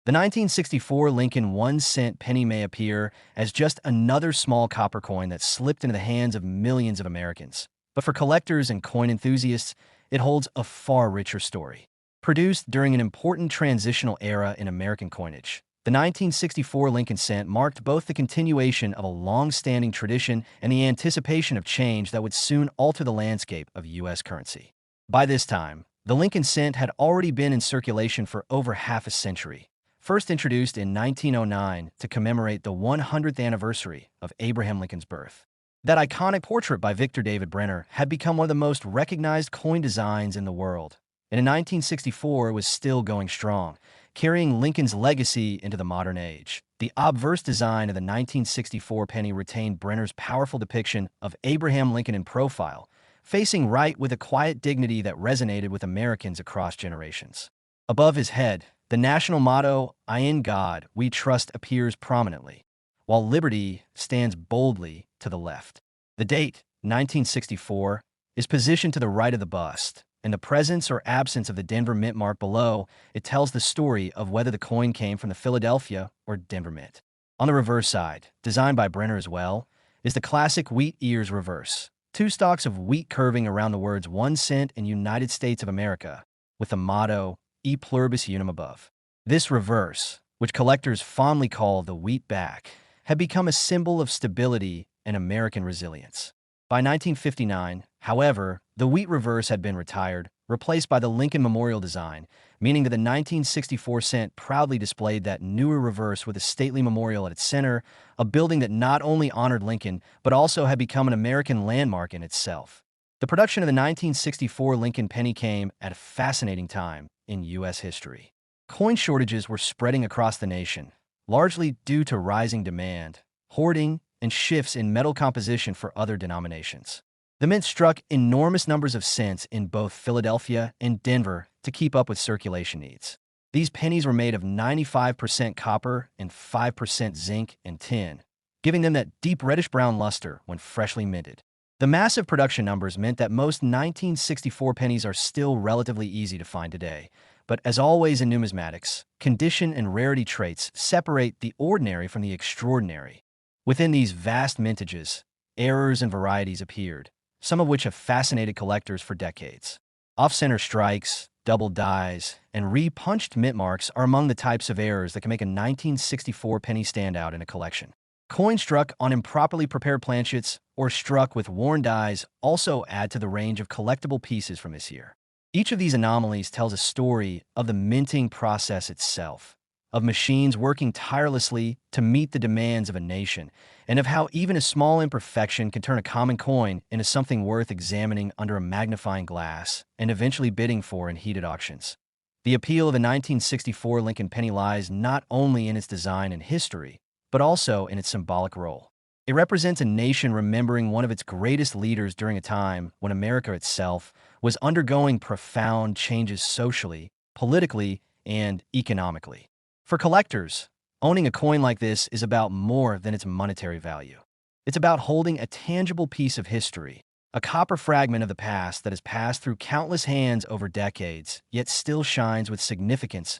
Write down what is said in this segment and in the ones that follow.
The 1964 Lincoln 1-cent penny may appear as just another small copper coin that slipped into the hands of millions of Americans. But for collectors and coin enthusiasts, it holds a far richer story. Produced during an important transitional era in American coinage, the 1964 Lincoln cent marked both the continuation of a long-standing tradition and the anticipation of change that would soon alter the landscape of U.S. currency. By this time, the Lincoln cent had already been in circulation for over half a century. First introduced in 1909 to commemorate the 100th anniversary of Abraham Lincoln's birth. That iconic portrait by Victor David Brenner had become one of the most recognized coin designs in the world, and in 1964 it was still going strong, carrying Lincoln's legacy into the modern age. The obverse design of the 1964 penny retained Brenner's powerful depiction of Abraham Lincoln in profile, facing right with a quiet dignity that resonated with Americans across generations. Above his head, the national motto, "I in God we trust," appears prominently, while liberty stands boldly to the left. The date, 1964, is positioned to the right of the bust, and the presence or absence of the Denver Mint mark below, it tells the story of whether the coin came from the Philadelphia or Denver Mint. On the reverse side, designed by Brenner as well, is the classic wheat ears reverse. Two stalks of wheat curving around the words 1 cent and United States of America, with the motto, E pluribus unum above. This reverse, which collectors fondly call the wheat back, had become a symbol of stability and American resilience. By 1959, however, the wheat reverse had been retired, replaced by the Lincoln Memorial design, meaning that the 1964 cent proudly displayed that newer reverse with a stately memorial at its center, a building that not only honored Lincoln, but also had become an American landmark in itself. The production of the 1964 Lincoln penny came at a fascinating time in U.S. history. Coin shortages were spreading across the nation, largely due to rising demand, hoarding, and shifts in metal composition for other denominations. The mint struck enormous numbers of cents in both Philadelphia and Denver to keep up with circulation needs. These pennies were made of 95% copper and 5% zinc and tin, giving them that deep reddish-brown luster when freshly minted. The massive production numbers meant that most 1964 pennies are still relatively easy to find today, but as always in numismatics, condition and rarity traits separate the ordinary from the extraordinary. Within these vast mintages, errors and varieties appeared, some of which have fascinated collectors for decades. Off-center strikes, double dies, and re-punched mint marks are among the types of errors that can make a 1964 penny stand out in a collection. Coins struck on improperly prepared planchets or struck with worn dies also add to the range of collectible pieces from this year. Each of these anomalies tells a story of the minting process itself, of machines working tirelessly to meet the demands of a nation, and of how even a small imperfection can turn a common coin into something worth examining under a magnifying glass and eventually bidding for in heated auctions. The appeal of the 1964 Lincoln penny lies not only in its design and history, but also in its symbolic role. It represents a nation remembering one of its greatest leaders during a time when America itself was undergoing profound changes socially, politically, and economically. For collectors, owning a coin like this is about more than its monetary value. It's about holding a tangible piece of history, a copper fragment of the past that has passed through countless hands over decades, yet still shines with significance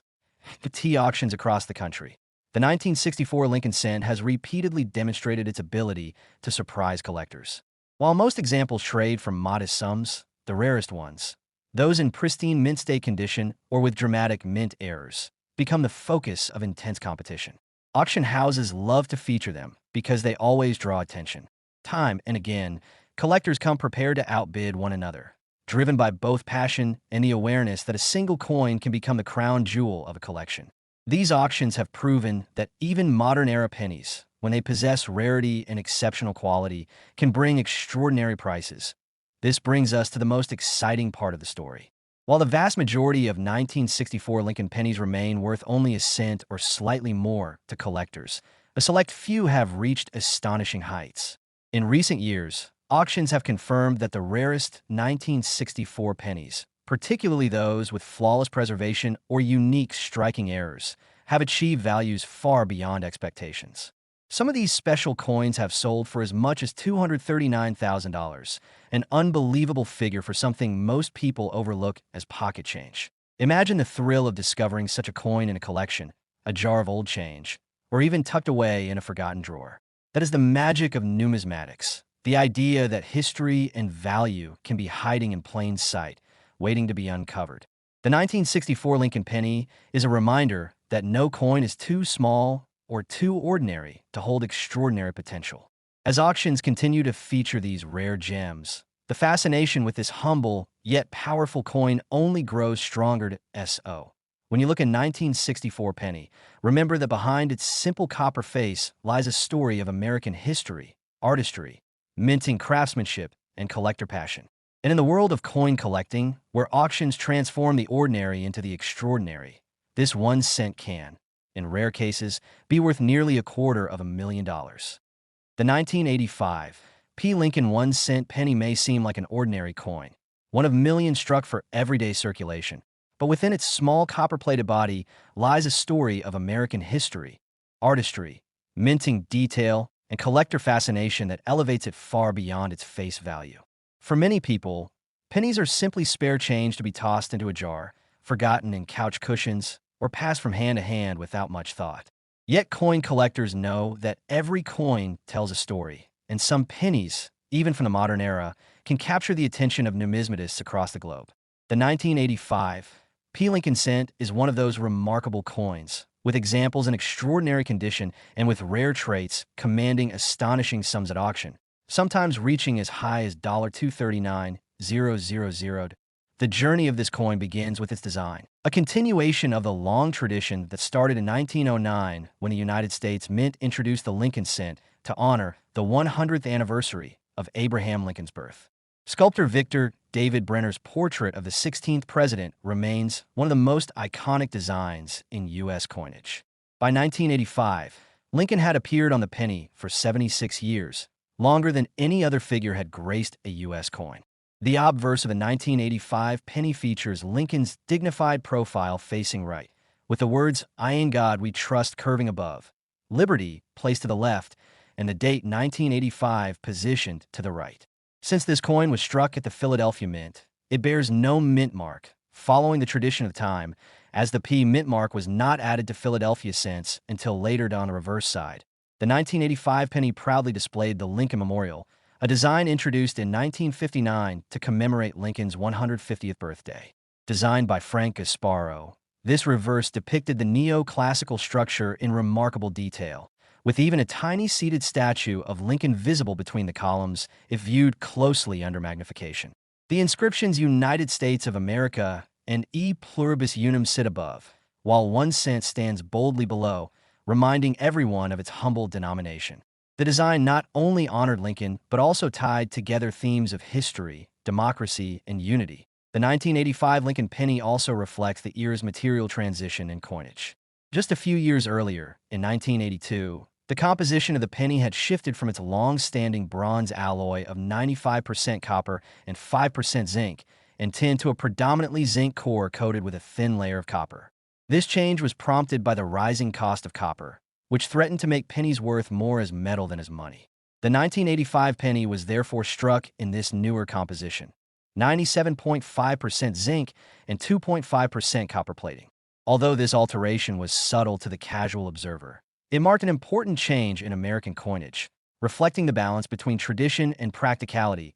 at tea auctions across the country. The 1964 Lincoln cent has repeatedly demonstrated its ability to surprise collectors. While most examples trade for modest sums, the rarest ones, those in pristine mint state condition or with dramatic mint errors, become the focus of intense competition. Auction houses love to feature them because they always draw attention. Time and again, collectors come prepared to outbid one another, driven by both passion and the awareness that a single coin can become the crown jewel of a collection. These auctions have proven that even modern-era pennies, when they possess rarity and exceptional quality, can bring extraordinary prices. This brings us to the most exciting part of the story. While the vast majority of 1964 Lincoln pennies remain worth only a cent or slightly more to collectors, a select few have reached astonishing heights. In recent years, auctions have confirmed that the rarest 1964 pennies, particularly those with flawless preservation or unique striking errors, have achieved values far beyond expectations. Some of these special coins have sold for as much as $239,000, an unbelievable figure for something most people overlook as pocket change. Imagine the thrill of discovering such a coin in a collection, a jar of old change, or even tucked away in a forgotten drawer. That is the magic of numismatics, the idea that history and value can be hiding in plain sight, waiting to be uncovered. The 1964 Lincoln penny is a reminder that no coin is too small or too ordinary to hold extraordinary potential. As auctions continue to feature these rare gems, the fascination with this humble yet powerful coin only grows stronger. When you look at 1964 penny, remember that behind its simple copper face lies a story of American history, artistry, minting craftsmanship, and collector passion. And in the world of coin collecting, where auctions transform the ordinary into the extraordinary, this 1 cent can, in rare cases, be worth nearly $250,000. The 1985 P. Lincoln 1 cent penny may seem like an ordinary coin, one of millions struck for everyday circulation, but within its small copper-plated body lies a story of American history, artistry, minting detail, and collector fascination that elevates it far beyond its face value. For many people, pennies are simply spare change to be tossed into a jar, forgotten in couch cushions, or passed from hand to hand without much thought. Yet coin collectors know that every coin tells a story, and some pennies, even from the modern era, can capture the attention of numismatists across the globe. The 1985 P. Lincoln cent is one of those remarkable coins, with examples in extraordinary condition and with rare traits commanding astonishing sums at auction, sometimes reaching as high as $239,000. The journey of this coin begins with its design, a continuation of the long tradition that started in 1909 when the United States Mint introduced the Lincoln cent to honor the 100th anniversary of Abraham Lincoln's birth. Sculptor Victor David Brenner's portrait of the 16th president remains one of the most iconic designs in U.S. coinage. By 1985, Lincoln had appeared on the penny for 76 years, longer than any other figure had graced a U.S. coin. The obverse of the 1985 penny features Lincoln's dignified profile facing right, with the words, "I in God we trust" curving above, Liberty placed to the left, and the date 1985 positioned to the right. Since this coin was struck at the Philadelphia Mint, it bears no mint mark, following the tradition of the time, as the P mint mark was not added to Philadelphia cents until later on the reverse side. The 1985 penny proudly displayed the Lincoln Memorial, a design introduced in 1959 to commemorate Lincoln's 150th birthday. Designed by Frank Gasparo, this reverse depicted the neoclassical structure in remarkable detail, with even a tiny seated statue of Lincoln visible between the columns if viewed closely under magnification. The inscriptions "United States of America" and "E pluribus unum" sit above, while 1 cent stands boldly below, reminding everyone of its humble denomination. The design not only honored Lincoln, but also tied together themes of history, democracy, and unity. The 1985 Lincoln penny also reflects the era's material transition in coinage. Just a few years earlier, in 1982, the composition of the penny had shifted from its long-standing bronze alloy of 95% copper and 5% zinc and tin to a predominantly zinc core coated with a thin layer of copper. This change was prompted by the rising cost of copper, which threatened to make pennies worth more as metal than as money. The 1985 penny was therefore struck in this newer composition, 97.5% zinc and 2.5% copper plating. Although this alteration was subtle to the casual observer, it marked an important change in American coinage, reflecting the balance between tradition and practicality.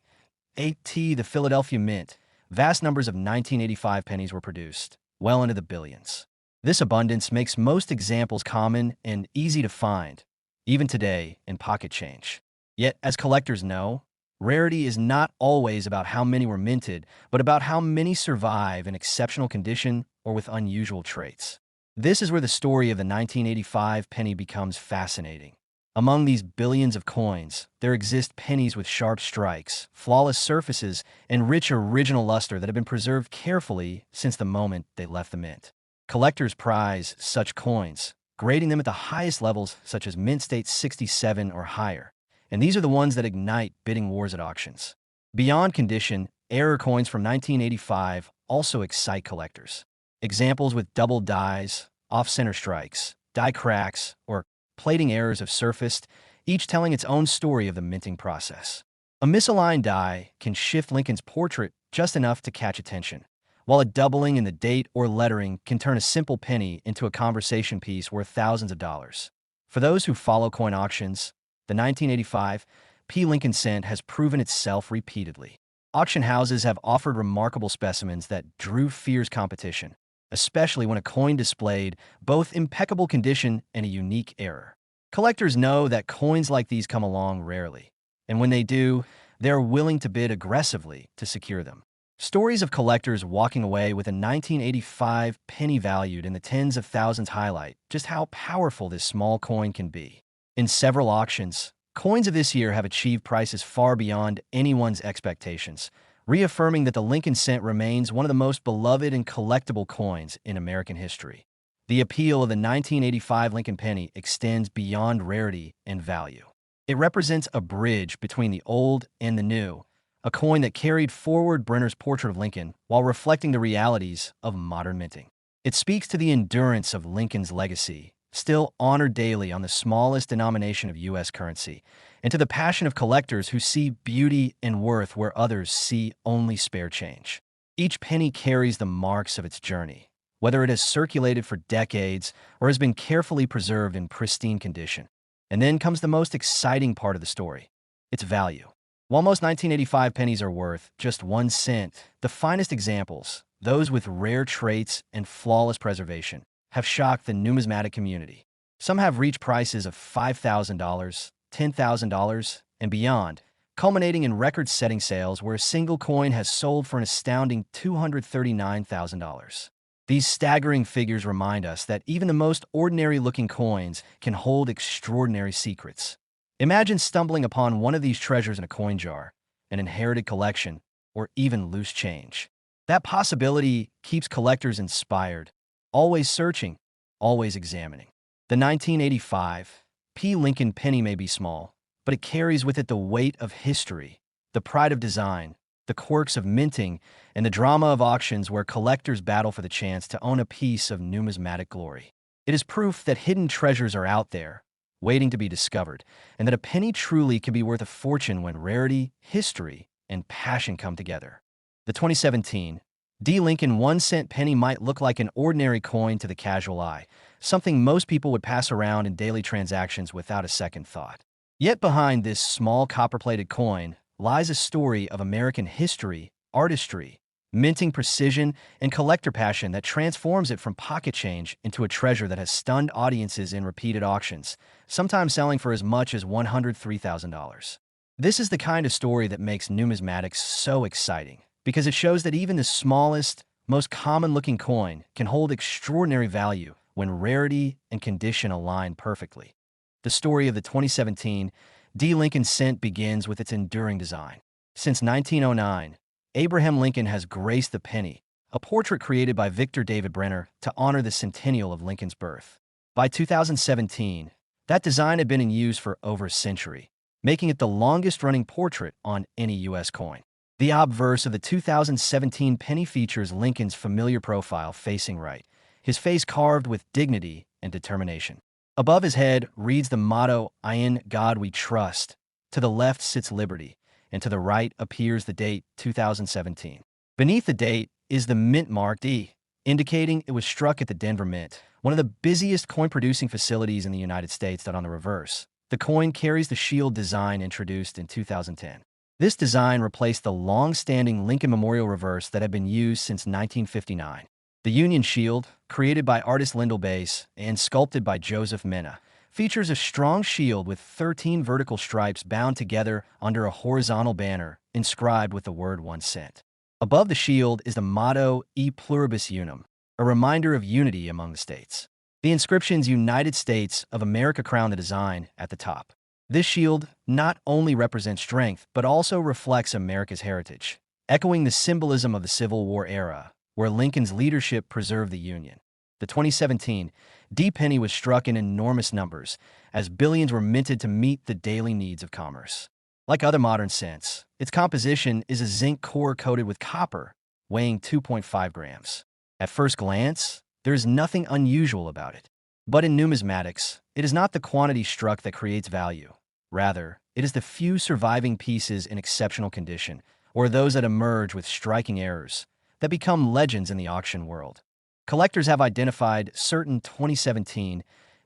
The Philadelphia Mint, vast numbers of 1985 pennies were produced, well into the billions. This abundance makes most examples common and easy to find, even today, in pocket change. Yet, as collectors know, rarity is not always about how many were minted, but about how many survive in exceptional condition or with unusual traits. This is where the story of the 1985 penny becomes fascinating. Among these billions of coins, there exist pennies with sharp strikes, flawless surfaces, and rich original luster that have been preserved carefully since the moment they left the mint. Collectors prize such coins, grading them at the highest levels such as mint state 67 or higher, and these are the ones that ignite bidding wars at auctions. Beyond condition, error coins from 1985 also excite collectors. Examples with double dies, off-center strikes, die cracks, or plating errors have surfaced, each telling its own story of the minting process. A misaligned die can shift Lincoln's portrait just enough to catch attention, while a doubling in the date or lettering can turn a simple penny into a conversation piece worth thousands of dollars. For those who follow coin auctions, the 1985 P. Lincoln cent has proven itself repeatedly. Auction houses have offered remarkable specimens that drew fierce competition, especially when a coin displayed both impeccable condition and a unique error. Collectors know that coins like these come along rarely, and when they do, they're willing to bid aggressively to secure them. Stories of collectors walking away with a 1985 penny valued in the tens of thousands highlight just how powerful this small coin can be. In several auctions, coins of this year have achieved prices far beyond anyone's expectations, reaffirming that the Lincoln cent remains one of the most beloved and collectible coins in American history. The appeal of the 1985 Lincoln penny extends beyond rarity and value. It represents a bridge between the old and the new, a coin that carried forward Brenner's portrait of Lincoln while reflecting the realities of modern minting. It speaks to the endurance of Lincoln's legacy, still honored daily on the smallest denomination of U.S. currency, and to the passion of collectors who see beauty and worth where others see only spare change. Each penny carries the marks of its journey, whether it has circulated for decades or has been carefully preserved in pristine condition. And then comes the most exciting part of the story: its value. While most 1985 pennies are worth just 1 cent, the finest examples, those with rare traits and flawless preservation, have shocked the numismatic community. Some have reached prices of $5,000, $10,000, and beyond, culminating in record-setting sales where a single coin has sold for an astounding $239,000. These staggering figures remind us that even the most ordinary-looking coins can hold extraordinary secrets. Imagine stumbling upon one of these treasures in a coin jar, an inherited collection, or even loose change. That possibility keeps collectors inspired, always searching, always examining. The 1985 P. Lincoln penny may be small, but it carries with it the weight of history, the pride of design, the quirks of minting, and the drama of auctions where collectors battle for the chance to own a piece of numismatic glory. It is proof that hidden treasures are out there, waiting to be discovered, and that a penny truly can be worth a fortune when rarity, history, and passion come together. The 2017 D. Lincoln 1 cent penny might look like an ordinary coin to the casual eye, something most people would pass around in daily transactions without a second thought. Yet behind this small copper-plated coin lies a story of American history, artistry, minting precision, and collector passion that transforms it from pocket change into a treasure that has stunned audiences in repeated auctions, sometimes selling for as much as $103,000. This is the kind of story that makes numismatics so exciting, because it shows that even the smallest, most common-looking coin can hold extraordinary value when rarity and condition align perfectly. The story of the 2017 D. Lincoln cent begins with its enduring design. Since 1909, Abraham Lincoln has graced the penny, a portrait created by Victor David Brenner to honor the centennial of Lincoln's birth. By 2017, that design had been in use for over a century, making it the longest-running portrait on any U.S. coin. The obverse of the 2017 penny features Lincoln's familiar profile facing right, his face carved with dignity and determination. Above his head reads the motto, "In God We Trust." To the left sits liberty, and to the right appears the date 2017. Beneath the date is the mint mark D, indicating it was struck at the Denver Mint, one of the busiest coin-producing facilities in the United States. That on the reverse, the coin carries the shield design introduced in 2010. This design replaced the long-standing Lincoln Memorial reverse that had been used since 1959. The Union Shield, created by artist Lyndall Bass and sculpted by Joseph Mena, features a strong shield with 13 vertical stripes bound together under a horizontal banner inscribed with the word 1 cent. Above the shield is the motto E Pluribus Unum, a reminder of unity among the states. The inscriptions United States of America crown the design at the top. This shield not only represents strength, but also reflects America's heritage, echoing the symbolism of the Civil War era, where Lincoln's leadership preserved the Union. The 2017 D penny was struck in enormous numbers, as billions were minted to meet the daily needs of commerce. Like other modern cents, its composition is a zinc core coated with copper, weighing 2.5 grams. At first glance, there is nothing unusual about it. But in numismatics, it is not the quantity struck that creates value. Rather, it is the few surviving pieces in exceptional condition, or those that emerge with striking errors, that become legends in the auction world. Collectors have identified certain 2017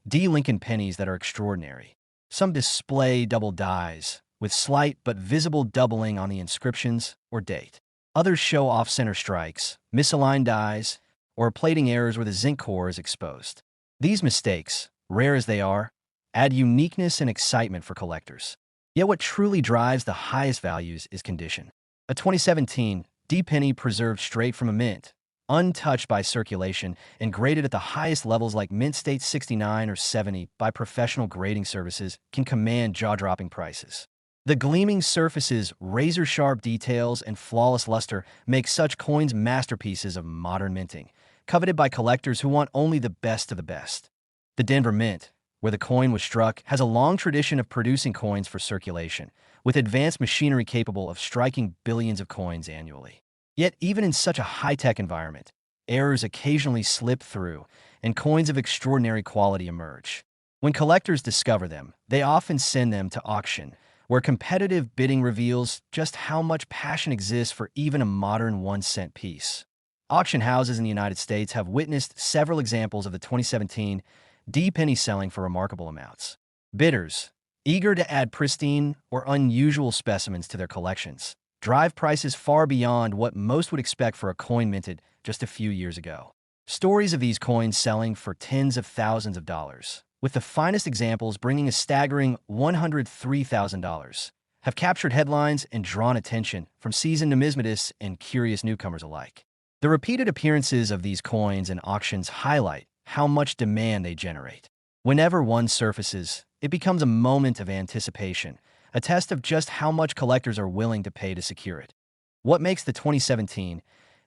D. Lincoln pennies that are extraordinary. Some display double dies, with slight but visible doubling on the inscriptions or date. Others show off-center strikes, misaligned dies, or plating errors where the zinc core is exposed. These mistakes, rare as they are, add uniqueness and excitement for collectors. Yet what truly drives the highest values is condition. A 2017 D penny preserved straight from a mint, untouched by circulation, and graded at the highest levels like Mint State 69 or 70 by professional grading services can command jaw-dropping prices. The gleaming surfaces, razor-sharp details, and flawless luster make such coins masterpieces of modern minting, coveted by collectors who want only the best of the best. The Denver Mint, where the coin was struck, has a long tradition of producing coins for circulation, with advanced machinery capable of striking billions of coins annually. Yet, even in such a high-tech environment, errors occasionally slip through, and coins of extraordinary quality emerge. When collectors discover them, they often send them to auction, where competitive bidding reveals just how much passion exists for even a modern 1-cent piece. Auction houses in the United States have witnessed several examples of the 2017 D penny selling for remarkable amounts. Bidders, eager to add pristine or unusual specimens to their collections, drive prices far beyond what most would expect for a coin minted just a few years ago. Stories of these coins selling for tens of thousands of dollars, with the finest examples bringing a staggering $103,000, have captured headlines and drawn attention from seasoned numismatists and curious newcomers alike. The repeated appearances of these coins in auctions highlight how much demand they generate. Whenever one surfaces, it becomes a moment of anticipation, a test of just how much collectors are willing to pay to secure it. What makes the 2017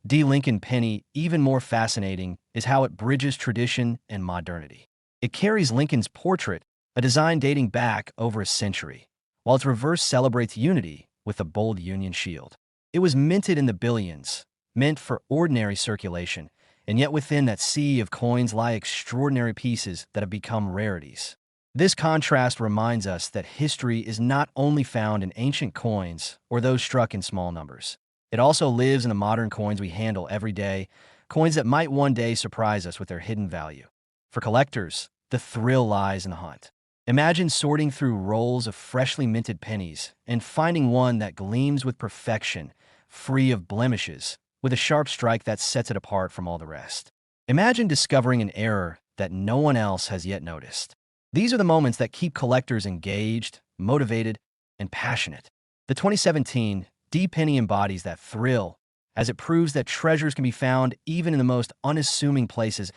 D. Lincoln penny even more fascinating is how it bridges tradition and modernity. It carries Lincoln's portrait, a design dating back over a century, while its reverse celebrates unity with the bold Union shield. It was minted in the billions, meant for ordinary circulation, and yet within that sea of coins lie extraordinary pieces that have become rarities. This contrast reminds us that history is not only found in ancient coins or those struck in small numbers. It also lives in the modern coins we handle every day, coins that might one day surprise us with their hidden value. For collectors, the thrill lies in the hunt. Imagine sorting through rolls of freshly minted pennies and finding one that gleams with perfection, free of blemishes, with a sharp strike that sets it apart from all the rest. Imagine discovering an error that no one else has yet noticed. These are the moments that keep collectors engaged, motivated, and passionate. The 2017 D penny embodies that thrill, as it proves that treasures can be found even in the most unassuming places.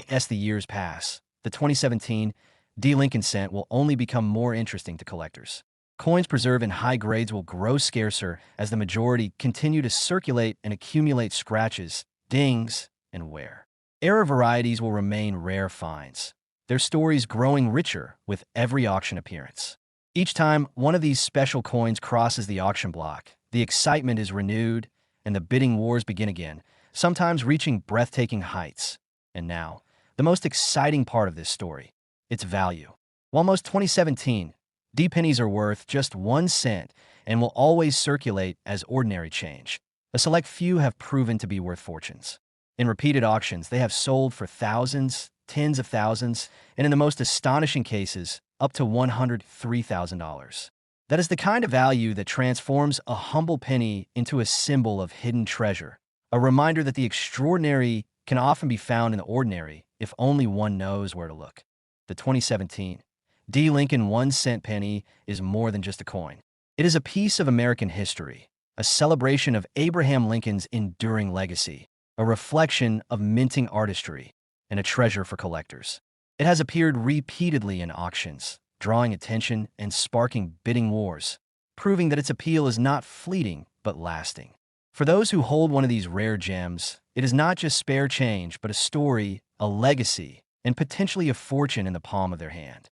As the years pass, the 2017 D Lincoln cent will only become more interesting to collectors. Coins preserved in high grades will grow scarcer as the majority continue to circulate and accumulate scratches, dings, and wear. Error varieties will remain rare finds, their stories growing richer with every auction appearance. Each time one of these special coins crosses the auction block, the excitement is renewed and the bidding wars begin again, sometimes reaching breathtaking heights. And now, the most exciting part of this story, its value. While most 2017 D pennies are worth just 1 cent and will always circulate as ordinary change, a select few have proven to be worth fortunes. In repeated auctions, they have sold for thousands, tens of thousands, and in the most astonishing cases, up to $103,000. That is the kind of value that transforms a humble penny into a symbol of hidden treasure, a reminder that the extraordinary can often be found in the ordinary if only one knows where to look. The 2017 D. Lincoln 1-cent penny is more than just a coin. It is a piece of American history, a celebration of Abraham Lincoln's enduring legacy, a reflection of minting artistry, and a treasure for collectors. It has appeared repeatedly in auctions, drawing attention and sparking bidding wars, proving that its appeal is not fleeting but lasting. For those who hold one of these rare gems, it is not just spare change but a story, a legacy, and potentially a fortune in the palm of their hand.